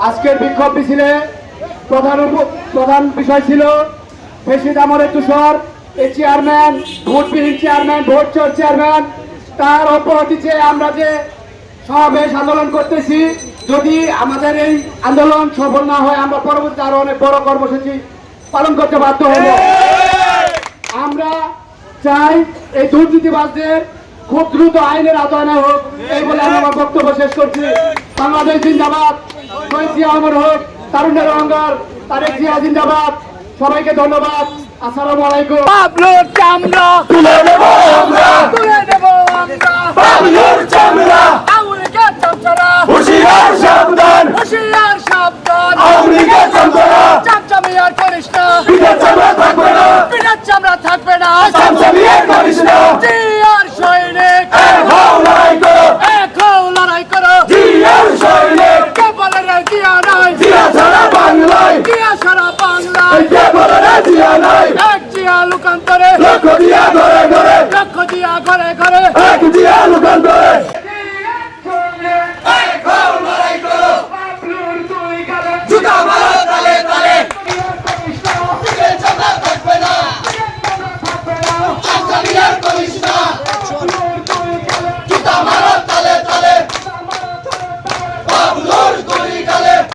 আজকের বিক্ষোভ মিছিলে প্রধান বিষয় ছিল ফেসিদ আমলের তুষর এই চেয়ারম্যান, ভোটবিহীন চেয়ারম্যান, ভোট চোর চেয়ারম্যান, তার অব্যাহতি চেয়ে আমরা যে সমাবেশ আন্দোলন করতেছি। যদি আমাদের এই আন্দোলন সফল না হয় আমরা পরবর্তী আরো অনেক বড় কর্মসূচি পালন করতে বাধ্য হব। আমরা চাই এই দুর্নীতিবাজদের খুব দ্রুত আইনের আওতায় হোক, এই বলে আমি আমার বক্তব্য শেষ করছি। বাংলাদেশ জিন্দাবাদ, শহীদ জিয়া অমর হোক, তারুণ্যের অহংকার তারেক জিয়া জিন্দাবাদ। সবাইকে ধন্যবাদ। আসসালামু আলাইকুম। পাবলোর চামড়া তুলে নেব আমরা, তুলে নেব আমরা পাবলোর চামড়া। আমেরিকার চামচারা হুঁশিয়ার সাবধান, হুঁশিয়ার সাবধান। আমেরিকার চামচারা চামচামি আর করিস না, পিঠের চামড়া থাকবে না, পিঠের চামড়া থাকবে না, চামচামি আর করিস না। জিয়ার সৈনিক এক হও লড়াই করো, এক হও লড়াই করো। জিয়ার সৈনিক কে বলে রে জিয়া নাই, জিয়া ছাড়া বাংলায়, জিয়া ছাড়া বাংলায় কে বলে রে জিয়া নাই। এক জিয়া লোকান্তরে, লক্ষ জিয়া ঘরে ঘরে, লক্ষ জিয়া ঘরে ঘরে, এক জিয়া লোকান্তরে। জুতা মারো তালে তালে, পিঠের চামড়া থাকবে না, চামচামি আর করিস